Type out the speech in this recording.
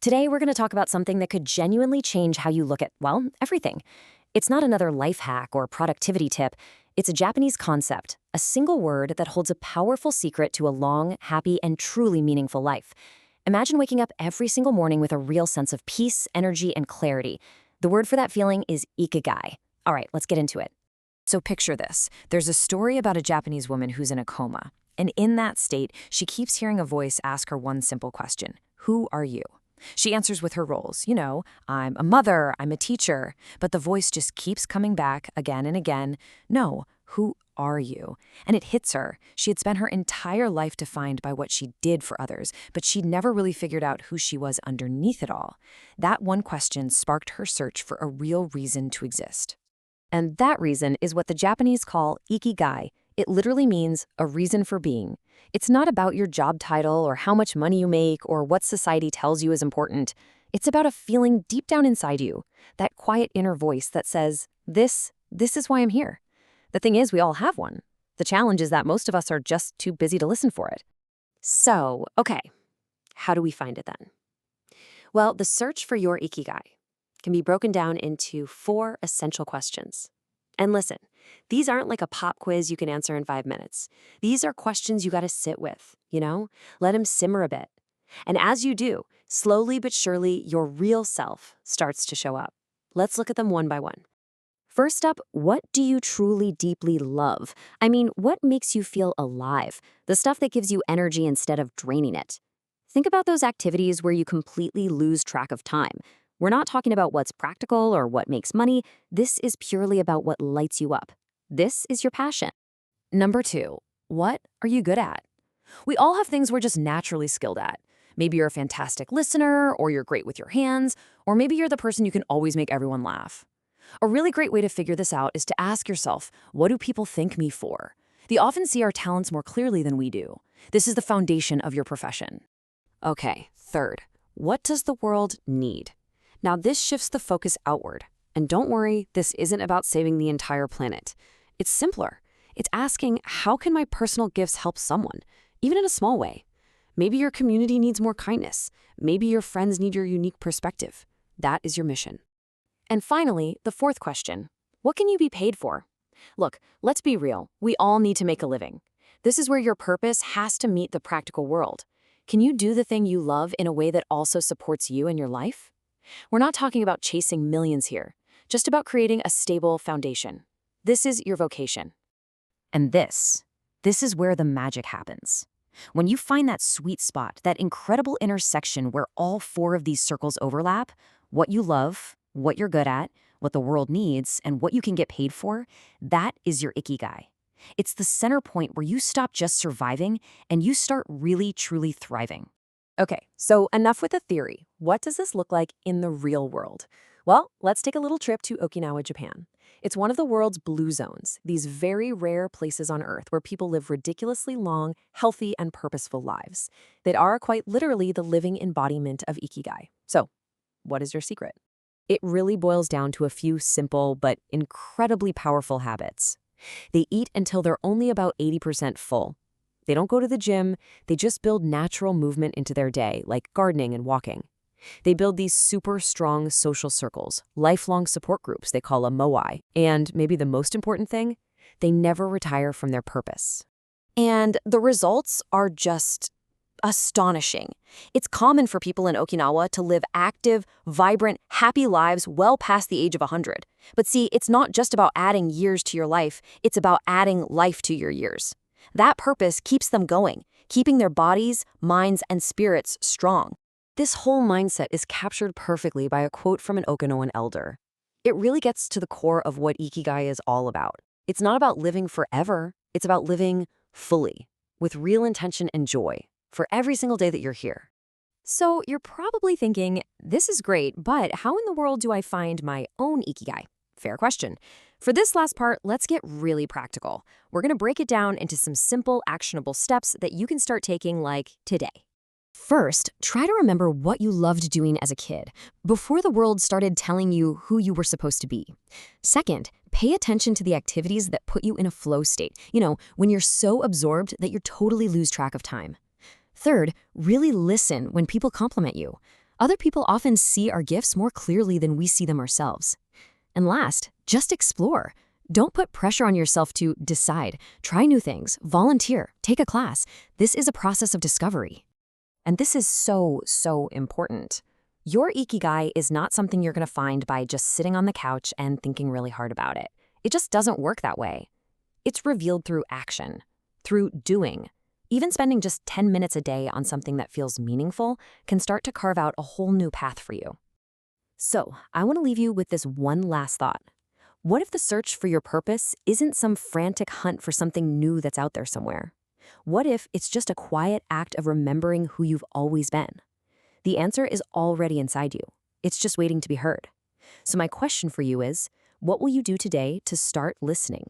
Today, we're going to talk about something that could genuinely change how you look at, well, everything. It's not another life hack or productivity tip. It's a Japanese concept, a single word that holds a powerful secret to a long, happy, and truly meaningful life. Imagine waking up every single morning with a real sense of peace, energy, and clarity. The word for that feeling is Ikigai. All right, let's get into it. So picture this. There's a story about a Japanese woman who's in a coma. And in that state, she keeps hearing a voice ask her one simple question. Who are you? She answers with her roles. I'm a mother, I'm a teacher. But the voice just keeps coming back again and again. No, who are you? And it hits her. She had spent her entire life defined by what she did for others, but she'd never really figured out who she was underneath it all. That one question sparked her search for a real reason to exist. And that reason is what the Japanese call Ikigai. It literally means a reason for being. It's not about your job title or how much money you make or what society tells you is important. It's about a feeling deep down inside you, that quiet inner voice that says, this is why I'm here. The thing is, we all have one. The challenge is that most of us are just too busy to listen for it. So, okay, how do we find it then? Well, the search for your Ikigai can be broken down into 4 essential questions. And listen, these aren't like a pop quiz you can answer in 5 minutes. These are questions you got to sit with, let them simmer a bit. And as you do, slowly but surely, your real self starts to show up. Let's look at them one by one. First up, what do you truly deeply love? I mean, what makes you feel alive? The stuff that gives you energy instead of draining it. Think about those activities where you completely lose track of time. We're not talking about what's practical or what makes money. This is purely about what lights you up. This is your passion. Number 2, what are you good at? We all have things we're just naturally skilled at. Maybe you're a fantastic listener, or you're great with your hands, or maybe you're the person who can always make everyone laugh. A really great way to figure this out is to ask yourself, what do people thank me for? They often see our talents more clearly than we do. This is the foundation of your profession. Okay, third, what does the world need? Now, this shifts the focus outward. And don't worry, this isn't about saving the entire planet. It's simpler. It's asking, how can my personal gifts help someone, even in a small way? Maybe your community needs more kindness. Maybe your friends need your unique perspective. That is your mission. And finally, the 4th question, what can you be paid for? Look, let's be real. We all need to make a living. This is where your purpose has to meet the practical world. Can you do the thing you love in a way that also supports you and your life? We're not talking about chasing millions here, just about creating a stable foundation. This is your vocation. And this is where the magic happens. When you find that sweet spot, that incredible intersection where all 4 of these circles overlap, what you love, what you're good at, what the world needs, and what you can get paid for, that is your Ikigai. It's the center point where you stop just surviving and you start really, truly thriving. Okay, so enough with the theory. What does this look like in the real world? Well, let's take a little trip to Okinawa, Japan. It's one of the world's blue zones, these very rare places on Earth where people live ridiculously long, healthy, and purposeful lives that are quite literally the living embodiment of Ikigai. So, what is your secret? It really boils down to a few simple but incredibly powerful habits. They eat until they're only about 80% full. They don't go to the gym, they just build natural movement into their day, like gardening and walking. They build these super strong social circles, lifelong support groups they call a moai. And maybe the most important thing, they never retire from their purpose. And the results are just astonishing. It's common for people in Okinawa to live active, vibrant, happy lives well past the age of 100. But see, it's not just about adding years to your life, it's about adding life to your years. That purpose keeps them going, keeping their bodies, minds, and spirits strong. This whole mindset is captured perfectly by a quote from an Okinawan elder. It really gets to the core of what Ikigai is all about. It's not about living forever, it's about living fully, with real intention and joy, for every single day that you're here. So you're probably thinking, this is great, but how in the world do I find my own Ikigai? Fair question. For this last part, let's get really practical. We're going to break it down into some simple, actionable steps that you can start taking like today. First, try to remember what you loved doing as a kid, before the world started telling you who you were supposed to be. Second, pay attention to the activities that put you in a flow state, when you're so absorbed that you totally lose track of time. Third, really listen when people compliment you. Other people often see our gifts more clearly than we see them ourselves. And last, just explore. Don't put pressure on yourself to decide. Try new things, volunteer, take a class. This is a process of discovery. And this is so, so important. Your Ikigai is not something you're going to find by just sitting on the couch and thinking really hard about it. It just doesn't work that way. It's revealed through action, through doing. Even spending just 10 minutes a day on something that feels meaningful can start to carve out a whole new path for you. So, I want to leave you with this one last thought. What if the search for your purpose isn't some frantic hunt for something new that's out there somewhere? What if it's just a quiet act of remembering who you've always been? The answer is already inside you. It's just waiting to be heard. So my question for you is, what will you do today to start listening?